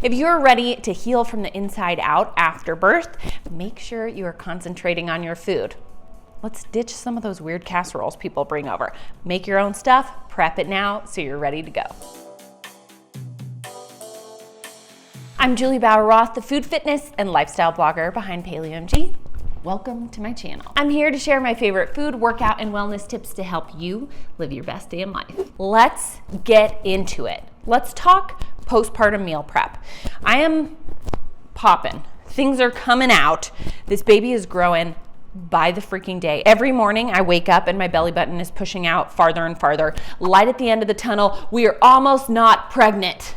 If you're ready to heal from the inside out after birth, make sure you are concentrating on your food. Let's ditch some of those weird casseroles people bring over. Make your own stuff, prep it now so you're ready to go. I'm Juli Bauer Roth, the food, fitness, and lifestyle blogger behind Paleo. Welcome to my channel. I'm here to share my favorite food, workout, and wellness tips to help you live your best day in life. Let's get into it. Let's talk postpartum meal prep. I am popping. Things are coming out. This baby is growing by the freaking day. Every morning I wake up and my belly button is pushing out farther and farther. Light at the end of the tunnel. We are almost not pregnant.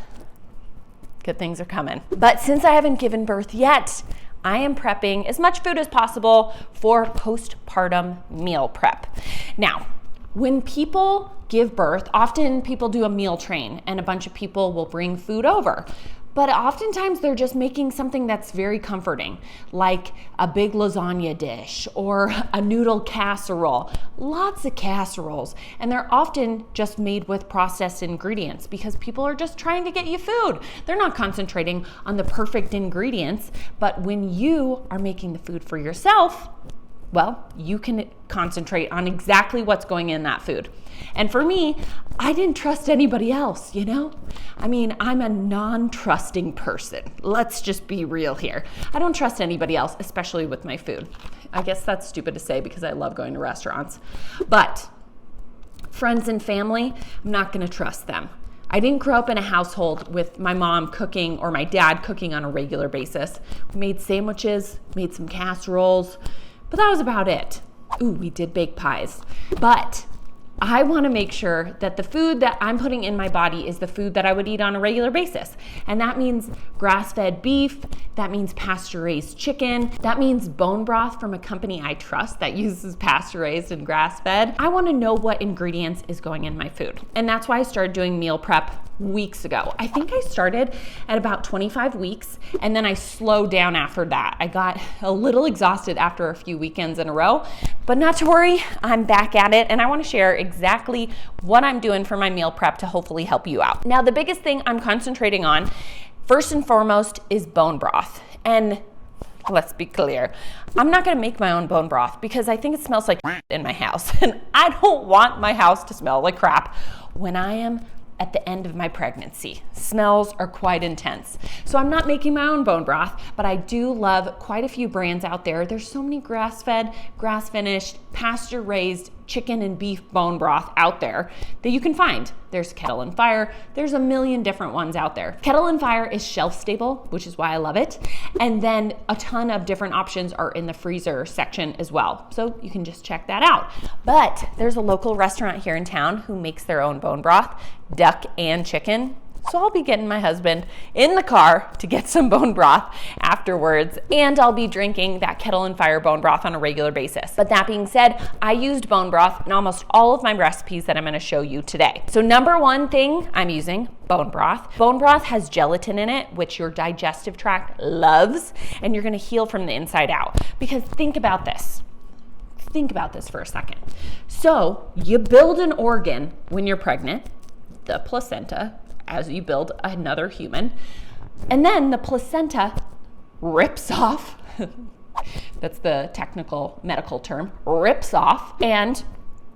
Good things are coming. But since I haven't given birth yet, I am prepping as much food as possible for postpartum meal prep. Now, when people give birth, often people do a meal train and a bunch of people will bring food over. But oftentimes they're just making something that's very comforting, like a big lasagna dish or a noodle casserole. Lots of casseroles. And they're often just made with processed ingredients because people are just trying to get you food. They're not concentrating on the perfect ingredients. But when you are making the food for yourself, well, you can concentrate on exactly what's going in that food. And for me, I didn't trust anybody else, you know? I mean, I'm a non-trusting person. Let's just be real here. I don't trust anybody else, especially with my food. I guess that's stupid to say because I love going to restaurants. But friends and family, I'm not gonna trust them. I didn't grow up in a household with my mom cooking or my dad cooking on a regular basis. We made sandwiches, made some casseroles, but that was about it. Ooh, we did bake pies. But I want to make sure that the food that I'm putting in my body is the food that I would eat on a regular basis. And that means grass-fed beef, that means pasture-raised chicken, that means bone broth from a company I trust that uses pasture-raised and grass-fed. I want to know what ingredients is going in my food. And that's why I started doing meal prep weeks ago. I think I started at about 25 weeks and then I slowed down after that. I got a little exhausted after a few weekends in a row, but not to worry, I'm back at it and I want to share exactly what I'm doing for my meal prep to hopefully help you out. Now, the biggest thing I'm concentrating on, first and foremost, is bone broth. And let's be clear, I'm not gonna make my own bone broth because I think it smells like in my house and I don't want my house to smell like crap when I am at the end of my pregnancy. Smells are quite intense. So I'm not making my own bone broth, but I do love quite a few brands out there. There's so many grass-fed, grass-finished, pasture-raised chicken and beef bone broth out there that you can find. There's Kettle and Fire. There's a million different ones out there. Kettle and Fire is shelf stable, which is why I love it. And then a ton of different options are in the freezer section as well. So you can just check that out. But there's a local restaurant here in town who makes their own bone broth, duck and chicken. So I'll be getting my husband in the car to get some bone broth afterwards, and I'll be drinking that Kettle and Fire bone broth on a regular basis. But that being said, I used bone broth in almost all of my recipes that I'm gonna show you today. So number one thing I'm using, bone broth. Bone broth has gelatin in it, which your digestive tract loves, and you're gonna heal from the inside out. Because think about this. Think about this for a second. So you build an organ when you're pregnant, the placenta, as you build another human. And then the placenta rips off, that's the technical medical term, rips off, and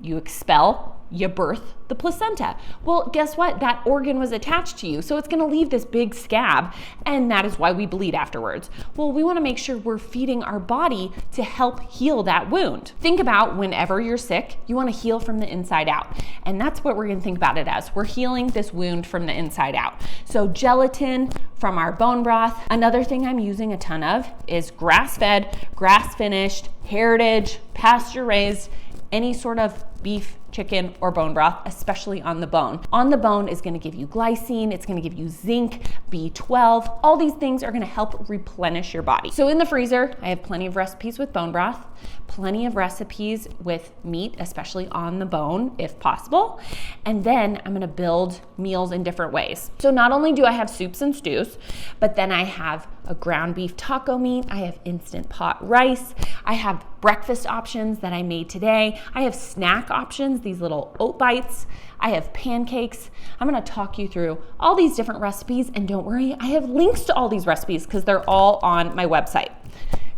you expel, you birth the placenta. Well, guess what? That organ was attached to you, so it's gonna leave this big scab, and that is why we bleed afterwards. Well, we wanna make sure we're feeding our body to help heal that wound. Think about whenever you're sick, you wanna heal from the inside out, and that's what we're gonna think about it as. We're healing this wound from the inside out. So gelatin from our bone broth. Another thing I'm using a ton of is grass-fed, grass-finished, heritage, pasture-raised, any sort of beef, chicken, or bone broth, especially on the bone. On the bone is gonna give you glycine, it's gonna give you zinc, B12. All these things are gonna help replenish your body. So in the freezer, I have plenty of recipes with bone broth, plenty of recipes with meat, especially on the bone, if possible. And then I'm gonna build meals in different ways. So not only do I have soups and stews, but then I have a ground beef taco meat, I have instant pot rice, I have breakfast options that I made today, I have snack options these little oat bites. I have pancakes. I'm gonna talk you through all these different recipes, and don't worry, I have links to all these recipes because they're all on my website.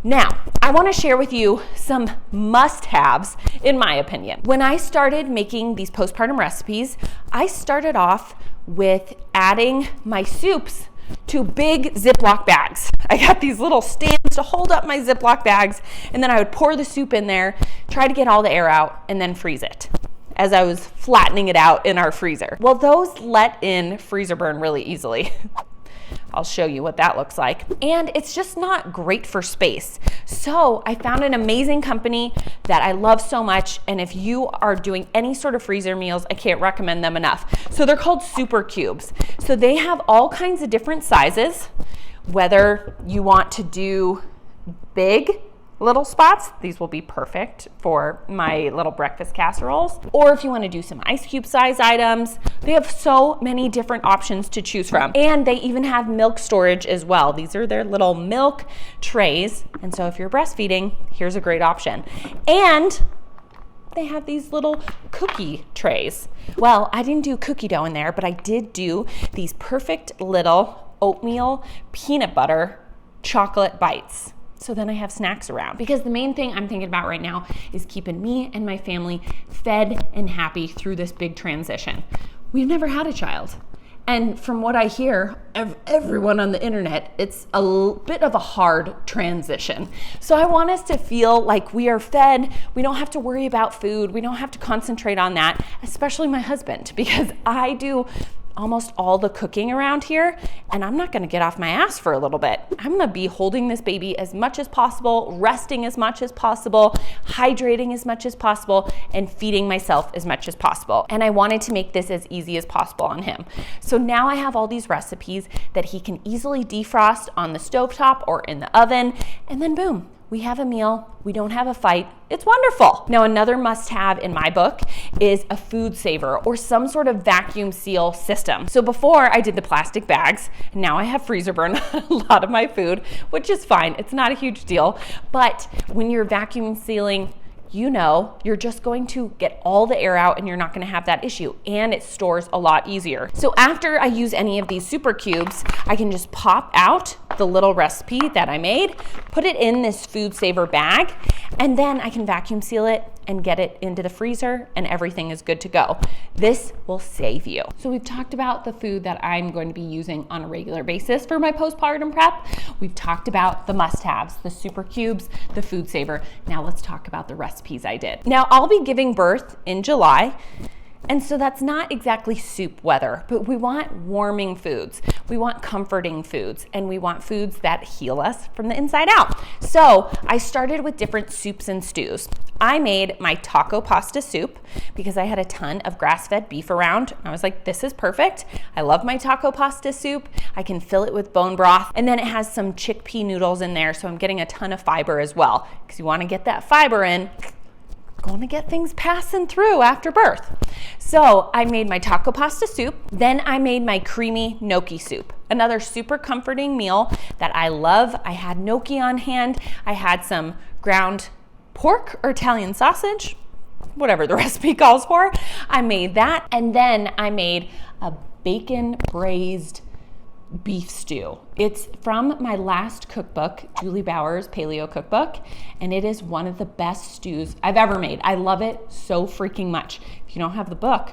Now, I wanna share with you some must-haves, in my opinion. When I started making these postpartum recipes, I started off with adding my soups to big Ziploc bags. I got these little stands to hold up my Ziploc bags, and then I would pour the soup in there, try to get all the air out, and then freeze it as I was flattening it out in our freezer. Well, those let in freezer burn really easily. I'll show you what that looks like. And it's just not great for space. So I found an amazing company that I love so much. And if you are doing any sort of freezer meals, I can't recommend them enough. So they're called Super Cubes. So they have all kinds of different sizes, whether you want to do big little spots, these will be perfect for my little breakfast casseroles. Or if you want to do some ice cube size items, they have so many different options to choose from. And they even have milk storage as well. These are their little milk trays. And so if you're breastfeeding, here's a great option. And they have these little cookie trays. Well, I didn't do cookie dough in there, but I did do these perfect little oatmeal peanut butter chocolate bites. So then I have snacks around, because the main thing I'm thinking about right now is keeping me and my family fed and happy through this big transition. We've never had a child. And from what I hear of everyone on the internet, it's a bit of a hard transition. So I want us to feel like we are fed. We don't have to worry about food. We don't have to concentrate on that, especially my husband, because I do almost all the cooking around here, and I'm not gonna get off my ass for a little bit. I'm gonna be holding this baby as much as possible, resting as much as possible, hydrating as much as possible, and feeding myself as much as possible. And I wanted to make this as easy as possible on him. So now I have all these recipes that he can easily defrost on the stovetop or in the oven, and then boom, we have a meal, we don't have a fight, it's wonderful. Now, another must-have in my book is a food saver or some sort of vacuum seal system. So before I did the plastic bags, and now I have freezer burn a lot of my food, which is fine, it's not a huge deal. But when you're vacuum sealing, you know, you're just going to get all the air out and you're not gonna have that issue, and it stores a lot easier. So after I use any of these super cubes, I can just pop out the little recipe that I made, put it in this food saver bag, and then I can vacuum seal it and get it into the freezer, and everything is good to go. This will save you. So we've talked about the food that I'm going to be using on a regular basis for my postpartum prep. We've talked about the must-haves, the super cubes, the food saver. Now let's talk about the recipes I did. Now I'll be giving birth in July, and so that's not exactly soup weather, but we want warming foods. We want comforting foods, and we want foods that heal us from the inside out. So I started with different soups and stews. I made my taco pasta soup because I had a ton of grass-fed beef around. I was like, this is perfect. I love my taco pasta soup. I can fill it with bone broth, and then it has some chickpea noodles in there, so I'm getting a ton of fiber as well, because you want to get that fiber in. Going to get things passing through after birth. So I made my taco pasta soup. Then I made my creamy gnocchi soup, another super comforting meal that I love. I had gnocchi on hand. I had some ground pork or Italian sausage, whatever the recipe calls for. I made that. And then I made a bacon braised beef stew. It's from my last cookbook, Juli Bauer's Paleo Cookbook, and it is one of the best stews I've ever made. I love it so freaking much. If you don't have the book,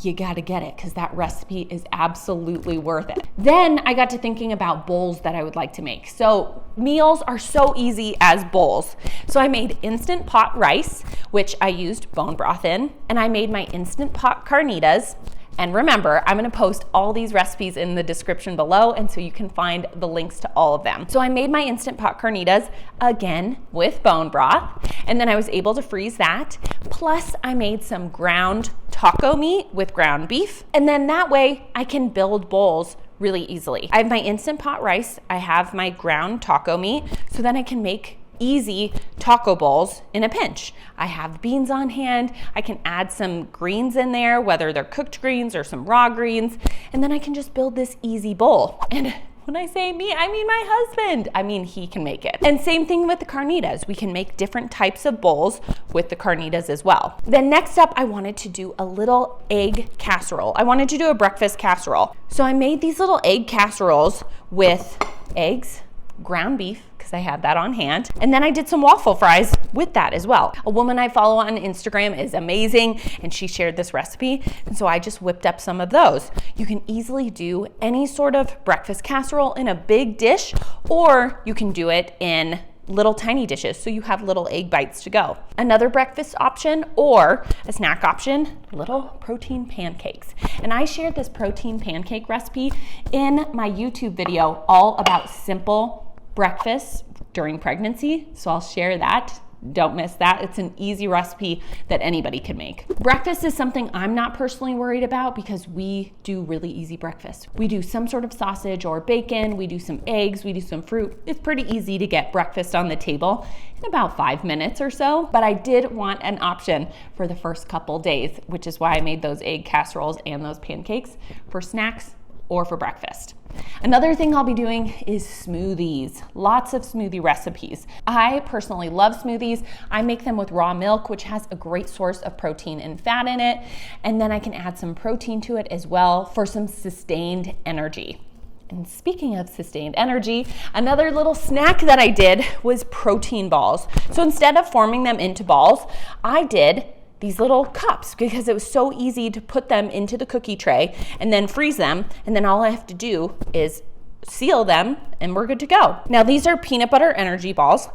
you gotta get it, because that recipe is absolutely worth it. Then I got to thinking about bowls that I would like to make. So meals are so easy as bowls. So I made instant pot rice, which I used bone broth in, and I made my instant pot carnitas. And remember, I'm gonna post all these recipes in the description below, and so you can find the links to all of them. So I made my Instant Pot carnitas, again, with bone broth, and then I was able to freeze that. Plus, I made some ground taco meat with ground beef, and then that way I can build bowls really easily. I have my Instant Pot rice, I have my ground taco meat, so then I can make easy taco bowls in a pinch. I have beans on hand. I can add some greens in there, whether they're cooked greens or some raw greens, and then I can just build this easy bowl. And When I say me, I mean my husband. I mean, he can make it. And same thing with the carnitas. We can make different types of bowls with the carnitas as well. Then next up, I wanted to do a little egg casserole. I wanted to do a breakfast casserole. So I made these little egg casseroles with eggs, ground beef, because I had that on hand. And then I did some waffle fries with that as well. A woman I follow on Instagram is amazing, and she shared this recipe. And so I just whipped up some of those. You can easily do any sort of breakfast casserole in a big dish, or you can do it in little tiny dishes, so you have little egg bites to go. Another breakfast option or a snack option, little protein pancakes. And I shared this protein pancake recipe in my YouTube video all about simple breakfast during pregnancy. So I'll share that. Don't miss that. It's an easy recipe that anybody can make. Breakfast is something I'm not personally worried about because we do really easy breakfast. We do some sort of sausage or bacon, we do some eggs, we do some fruit. It's pretty easy to get breakfast on the table in about 5 minutes or so, but I did want an option for the first couple days, which is why I made those egg casseroles and those pancakes for snacks or for breakfast. Another thing I'll be doing is smoothies. Lots of smoothie recipes. I personally love smoothies. I make them with raw milk, which has a great source of protein and fat in it. And then I can add some protein to it as well for some sustained energy. And speaking of sustained energy, another little snack that I did was protein balls. So instead of forming them into balls, I did these little cups because it was so easy to put them into the cookie tray and then freeze them. And then all I have to do is seal them and we're good to go. Now these are peanut butter energy balls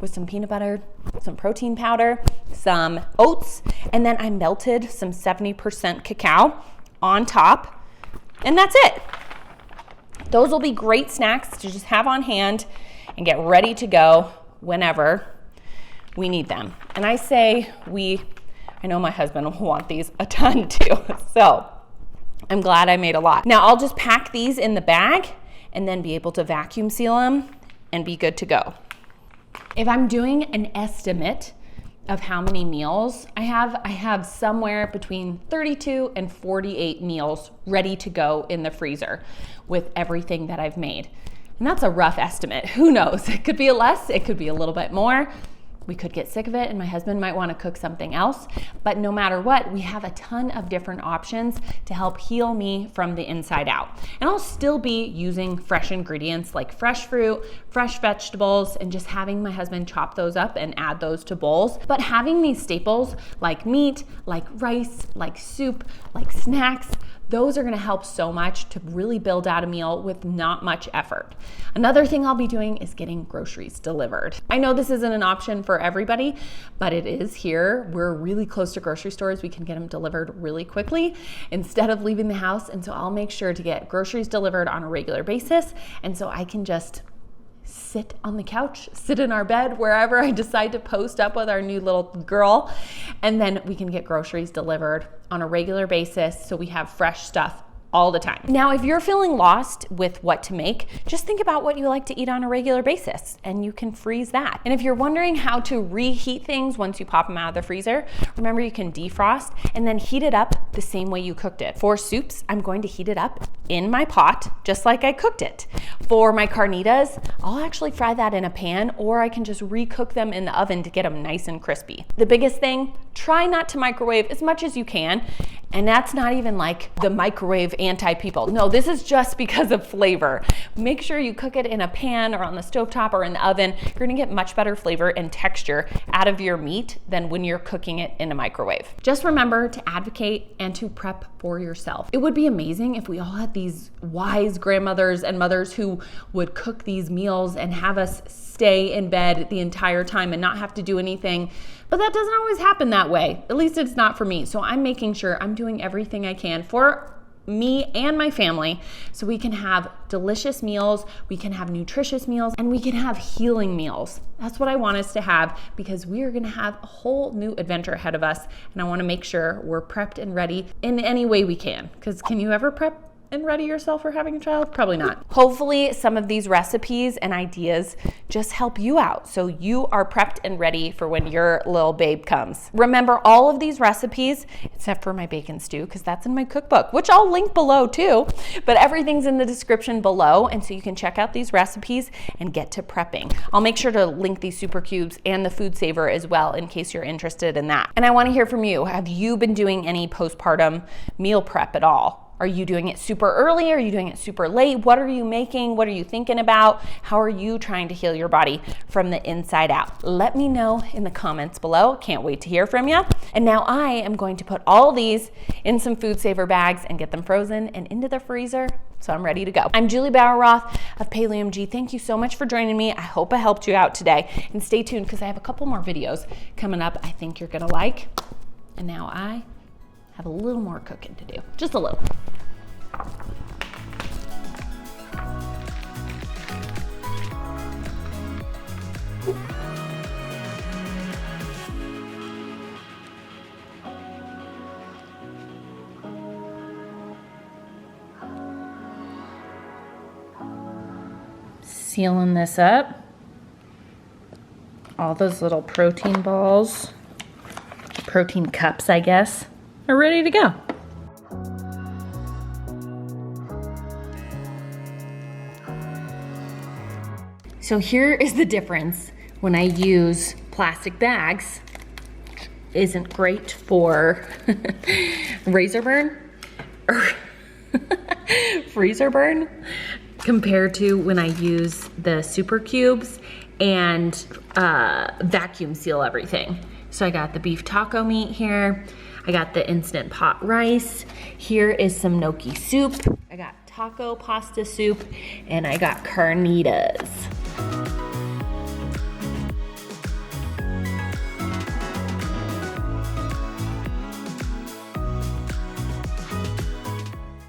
with some peanut butter, some protein powder, some oats, and then I melted some 70% cacao on top. And that's it. Those will be great snacks to just have on hand and get ready to go whenever we need them. And I say I know my husband will want these a ton too, so I'm glad I made a lot. Now I'll just pack these in the bag and then be able to vacuum seal them and be good to go. If I'm doing an estimate of how many meals I have somewhere between 32 and 48 meals ready to go in the freezer with everything that I've made. And that's a rough estimate. Who knows? It could be less, it could be a little bit more. We could get sick of it and my husband might want to cook something else. But no matter what, we have a ton of different options to help heal me from the inside out. And I'll still be using fresh ingredients like fresh fruit, fresh vegetables, and just having my husband chop those up and add those to bowls. But having these staples like meat, like rice, like soup, like snacks, those are gonna help so much to really build out a meal with not much effort. Another thing I'll be doing is getting groceries delivered. I know this isn't an option for everybody, but it is here. We're really close to grocery stores. We can get them delivered really quickly instead of leaving the house. And so I'll make sure to get groceries delivered on a regular basis. And so I can just sit on the couch, sit in our bed, wherever I decide to post up with our new little girl. And then we can get groceries delivered on a regular basis so we have fresh stuff all the time. Now, if you're feeling lost with what to make, just think about what you like to eat on a regular basis and you can freeze that. And if you're wondering how to reheat things once you pop them out of the freezer, remember you can defrost and then heat it up the same way you cooked it. For soups, I'm going to heat it up in my pot, just like I cooked it. For my carnitas, I'll actually fry that in a pan, or I can just recook them in the oven to get them nice and crispy. The biggest thing, try not to microwave as much as you can. And that's not even like the microwave anti-people. No, this is just because of flavor. Make sure you cook it in a pan or on the stovetop or in the oven. You're gonna get much better flavor and texture out of your meat than when you're cooking it in a microwave. Just remember to advocate and to prep for yourself. It would be amazing if we all had these wise grandmothers and mothers who would cook these meals and have us stay in bed the entire time and not have to do anything. But that doesn't always happen that way. At least it's not for me. So I'm making sure I'm doing everything I can for me and my family so we can have delicious meals, we can have nutritious meals, and we can have healing meals. That's what I want us to have because we are gonna have a whole new adventure ahead of us, and I wanna make sure we're prepped and ready in any way we can. Because can you ever prep and ready yourself for having a child? Probably not. Hopefully some of these recipes and ideas just help you out so you are prepped and ready for when your little babe comes. Remember, all of these recipes, except for my bacon stew, because that's in my cookbook, which I'll link below too, but everything's in the description below, and so you can check out these recipes and get to prepping. I'll make sure to link these super cubes and the food saver as well in case you're interested in that. And I want to hear from you. Have you been doing any postpartum meal prep at all? Are you doing it super early? Are you doing it super late? What are you making? What are you thinking about? How are you trying to heal your body from the inside out? Let me know in the comments below. Can't wait to hear from you. And now I am going to put all these in some food saver bags and get them frozen and into the freezer, so I'm ready to go. I'm Juli Bauer Roth of Paleo MG. Thank you so much for joining me. I hope I helped you out today. And stay tuned because I have a couple more videos coming up I think you're gonna like. And now I have a little more cooking to do, just a little. Sealing this up. All those little protein balls, protein cups, I guess, are ready to go. So here is the difference when I use plastic bags. Isn't great for razor burn or freezer burn compared to when I use the super cubes and vacuum seal everything. So I got the beef taco meat here. I got the Instant Pot rice. Here is some gnocchi soup. I got taco pasta soup, and I got carnitas.